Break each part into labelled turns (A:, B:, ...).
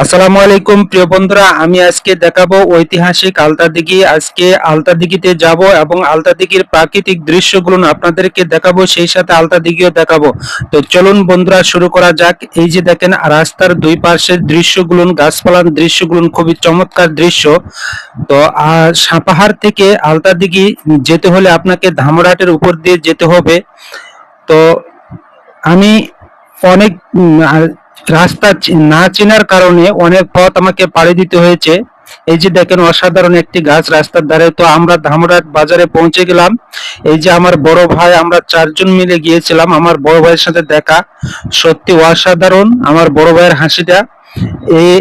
A: আসসালামু আলাইকুম প্রিয় বন্ধুরা, আমি আজকে দেখাবো ঐতিহাসিক আলতাদিঘি। আজকে আলতাদিঘিতে যাব এবং আলতাদিঘির প্রাকৃতিক দৃশ্যগুলো আপনাদেরকে দেখাবো, সেই সাথে আলতাদিঘিও দেখাবো। তো চলুন বন্ধুরা, শুরু করা যাক। এই যে দেখেন রাস্তার দুই পাশের দৃশ্যগুলো, গাছপালার দৃশ্যগুলো খুবই চমৎকার দৃশ্য। তো সাপাহার থেকে আলতাদিঘি যেতে হলে আপনাকে ধামরাটের উপর দিয়ে যেতে হবে। তো আমি অনেক রাস্তা না চেনার কারণে অনেক পথ আমাকে পাড়ি দিতে হয়েছে। এই যে দেখেন অসাধারণ একটি গাছ রাস্তার ধারে। তো আমরা ধামরাট বাজারে পৌঁছে গেলাম। এই যে আমার বড় ভাই, আমরা চারজন মিলে গিয়েছিলাম। আমার বড় ভাইয়ের সাথে দেখা, সত্যি অসাধারণ আমার বড় ভাইয়ের হাসিটা। এই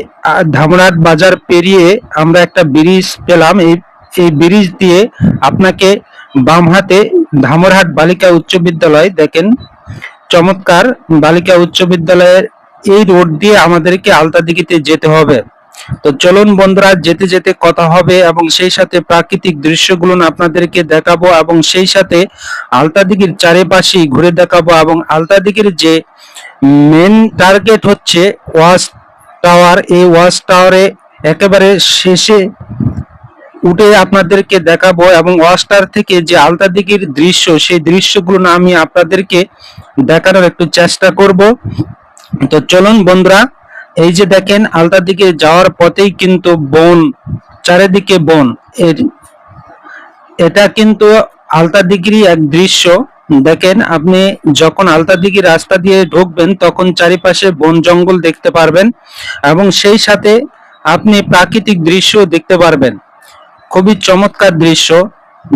A: ধামরাট বাজার পেরিয়ে আমরা একটা ব্রিজ পেলাম। এই ব্রিজ দিয়ে আপনাকে বাম হাতে ধামরহাট বালিকা উচ্চ বিদ্যালয় দেখেন, চমৎকার বালিকা উচ্চ বিদ্যালয়ের এই রোড দিয়ে আমাদেরকে আলতাদিঘিতে যেতে হবে। তো চলুন বন্ধুরা, যেতে যেতে কথা হবে এবং সেই সাথে প্রাকৃতিক দৃশ্যগুলো আপনাদেরকে দেখাবো এবং সেই সাথে আলতাদিঘির চারিপাশে ঘুরে দেখাবো। এবং আলতাদিঘির যে মেন টার্গেট হচ্ছে ওয়াচ টাওয়ার, এই ওয়াচ টাওয়ারে একেবারে শেষে উঠে আপনাদেরকে দেখাবো এবং ওয়াস্টার থেকে যে আলতাদিঘির দৃশ্য, সেই দৃশ্যগুলো আমি আপনাদেরকে দেখানোর একটু চেষ্টা করব। তো চলুন বন্ধুরা, এই যে দেখেন আলতাদিঘি যাওয়ার পথেই কিন্তু বন, চারিদিকে বন। এটা কিন্তু আলতাদিঘিরই এক দৃশ্য। দেখেন আপনি যখন আলতাদিঘি রাস্তা দিয়ে ঢুকবেন তখন চারিপাশে বন জঙ্গল দেখতে পারবেন এবং সেই সাথে আপনি প্রাকৃতিক দৃশ্য দেখতে পারবেন। খুবই চমৎকার দৃশ্য।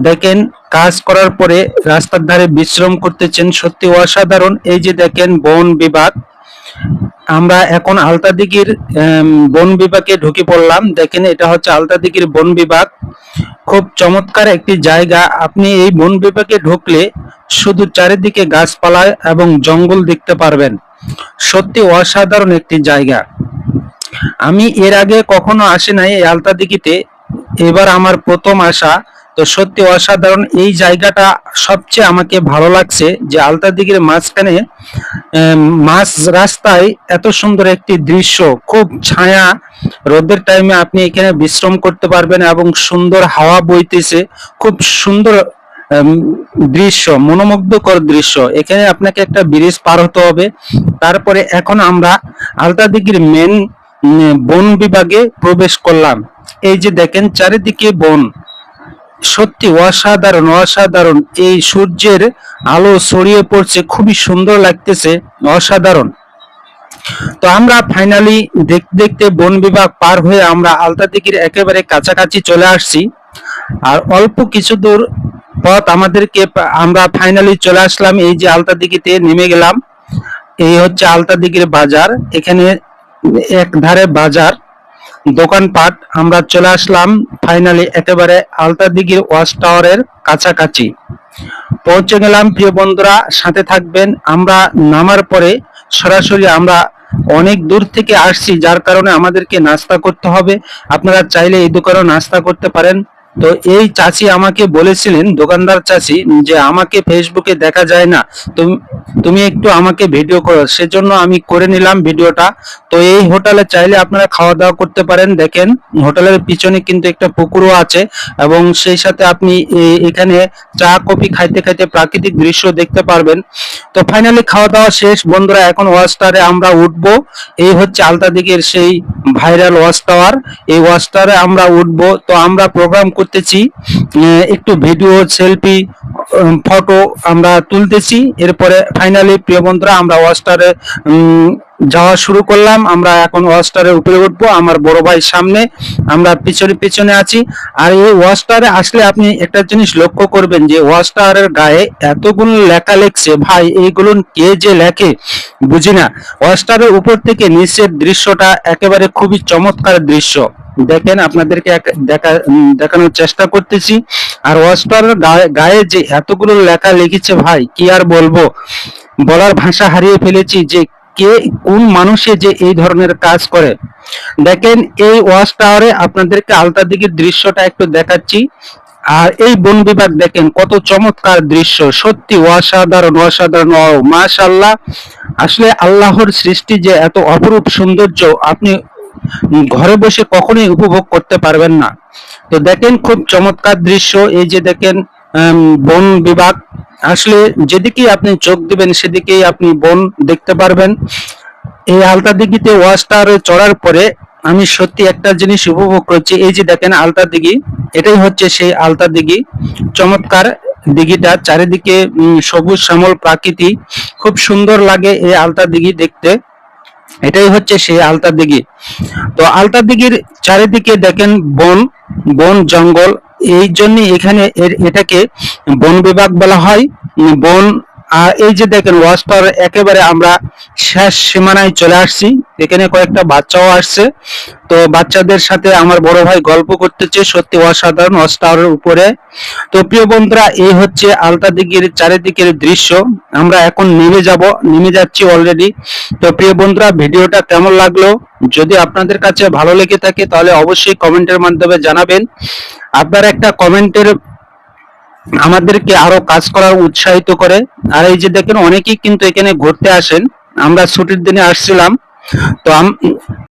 A: দেখেন কাজ করার পরে রাস্তার ধারে বিশ্রাম করতেছেন, সত্যি অসাধারণ। এই যে দেখেন বন বিভাগ, আমরা এখন আলতাদিঘির বন বিভাগে ঢুকে পড়লাম। দেখেন এটা হচ্ছে আলতাদিঘির বন বিভাগ। খুব চমৎকার একটি জায়গা। আপনি এই বন বিভাগে ঢুকলে শুধু চারিদিকে গাছপালা এবং জঙ্গল দেখতে পারবেন। সত্যি অসাধারণ একটি জায়গা। আমি এর আগে কখনো আসি নাই এই আলতাদিঘিতে, এবার আমার প্রথম আসা। তো সত্যি অসাধারণ এই জায়গাটা। সবচেয়ে আমাকে ভালো লাগছে যে আলতাদিঘির মাঝখানে মাঝ রাস্তায় এত সুন্দর একটি দৃশ্য, খুব ছায়া, রোদের টাইমে আপনি এখানে বিশ্রাম করতে পারবেন এবং সুন্দর হাওয়া বইতেছে। খুব সুন্দর দৃশ্য, মনোমুগ্ধকর দৃশ্য। এখানে আপনাকে একটা ব্রিজ পার হতে হবে। তারপরে এখন আমরা আলতাদিঘির মেন বন বিভাগে প্রবেশ করলাম। এই যে দেখেন চারিদিকে বন, সত্যি অসাধারণ অসাধারণ। এই সূর্যের আলো ছড়িয়ে পড়ছে, খুবই সুন্দর লাগতেছে, অসাধারণ। তো আমরা ফাইনালি দেখতে দেখতে বন বিভাগ পার হয়ে আমরা আলতাদিঘির একেবারে কাছাকাছি চলে আসছি। আর অল্প কিছু দূর পথ আমাদেরকে, আমরা ফাইনালি চলে আসলাম। এই যে আলতাদিঘিতে নেমে গেলাম। এই হচ্ছে আলতাদিঘির বাজার। এখানে এক ধারে বাজার, দোকানপাট। আমরা চলে আসলাম ফাইনালি একেবারে আলতাদিঘির ওয়াচ টাওয়ারের কাছাকাছি পৌঁছে গেলাম। প্রিয় বন্ধুরা, সাথে থাকবেন। আমরা নামার পরে সরাসরি আমরা অনেক দূর থেকে আসছি, যার কারণে আমাদেরকে নাস্তা করতে হবে। আপনারা চাইলে এই দোকানেও নাস্তা করতে পারেন। তো এই চাচি আমাকে বলেছিলেন, দোকানদার চাচি, যে আমাকে ফেসবুকে দেখা যায় না, তুমি একটু আমাকে ভিডিও করো। সেজন্য আমি করে নিলাম ভিডিওটা। তো এই হোটেলে চাইলে আপনারা খাওয়া দাওয়া করতে পারেন। দেখেন হোটেলের পিছনে কিন্তু একটা পুকুরও আছে এবং সেই সাথে আপনি এখানে চা কফি খাইতে খাইতে প্রাকৃতিক দৃশ্য দেখতে পারবেন। তো ফাইনালি খাওয়া দাওয়া শেষ বন্ধুরা, এখন ওয়াচ টাওয়ারে আমরা উঠবো। এই হচ্ছে আলতাদিঘির সেই ভাইরাল ওয়াচ টাওয়ার। এই ওয়াচ টাওয়ারে আমরা উঠবো। তো আমরা প্রোগ্রাম করতেছি, একটু ভিডিও, সেলফি, ফটো আমরা তুলতেছি। এরপরে ফাইনালি প্রিয় বন্ধুরা আমরা ওয়াচ টাওয়ারে যাওয়া শুরু করলাম। আমরা এখন ওয়াচ টাওয়ারের উপরে উঠবো, আমার বড় ভাই সামনে, আমরা পিছনে পিছনে আছি। আর এই ওয়াচ টাওয়ারে আসলে আপনি একটা জিনিস লক্ষ্য করবেন যে ওয়াচ টাওয়ারের গায়ে এতগুলো লেখা লেখছে, ভাই এইগুলো কে যে লেখে বুঝি না। ওয়াচ টাওয়ারের উপর থেকে নিচের দৃশ্যটা একেবারে খুবই চমৎকার দৃশ্য। দেখেন আপনাদেরকে দেখানোর চেষ্টা করতেছি। আর ওয়াচ টাওয়ারের গায়ে যে এতগুলো লেখা লিখেছে, ভাই কি আর বলবো, বলার ভাষা হারিয়ে ফেলেছি যে কে, কোন মানুষে যে এই ধরনের কাজ করে। দেখেন এই ওয়াচ টাওয়ারে আপনাদেরকে আলতাদিঘির দৃশ্যটা একটু দেখাচ্ছি। আর এই বন বিভাগ দেখেন কত চমৎকার দৃশ্য, সত্যি অসাধারণ অসাধারণ। মাশাআল্লাহ, আসলে আল্লাহর সৃষ্টি যে এত অপরূপ সৌন্দর্য আপনি ঘরে বসে কখনোই উপভোগ করতে পারবেন না। তো দেখেন খুব চমৎকার দৃশ্য, এই যে দেখেন বন বিভাগ, আসলে যেদিকেই আপনি চোখ দিবেন সেদিকেই আপনি বন দেখতে পারবেন। এই আলতা দিঘিতে ওয়াচ টাওয়ারে চড়ার পরে আমি সত্যি একটা জিনিস উপভোগ করছি, এই যে দেখেন আলতা দিঘি, এটাই হচ্ছে সেই আলতা দিঘি। চমৎকার দিঘিটা, চারিদিকে সবুজ শ্যামল প্রাকৃতি, খুব সুন্দর লাগে এই আলতা দিঘি দেখতে। এটাই হচ্ছে সেই আলতা দিঘি। তো আলতা দিঘির চারিদিকে দেখেন বন, বন জঙ্গল, এই জন্য এখানে এটাকে বন বিভাগ বলা হয়। বন। আর এই যে দেখেন ওয়াচ টাওয়ার একেবারে আমরা শেষ সীমানায় চলে আসছি, এখানে কয়েকটা বাচ্চাও আসছে। তো বাচ্চাদের সাথে আমার বড় ভাই গল্প করতেছে, সত্যি অসাধারণ ওয়াচ টাওয়ারের উপরে। তো প্রিয় বন্ধুরা, এই হচ্ছে আলতা দিঘির চারিদিকের দৃশ্য। আমরা এখন নেমে যাচ্ছি অলরেডি। তো প্রিয় বন্ধুরা, ভিডিওটা কেমন লাগলো? যদি আপনাদের কাছে ভালো লেগে থাকে তাহলে অবশ্যই কমেন্টের মাধ্যমে জানাবেন। আপনার একটা কমেন্টের আমাদেরকে আরো কাজ করার উৎসাহিত করে। আর এই যে দেখেন অনেকেই কিন্তু এখানে ঘুরতে আসেন, আমরা ছুটির দিনে আসছিলাম। তো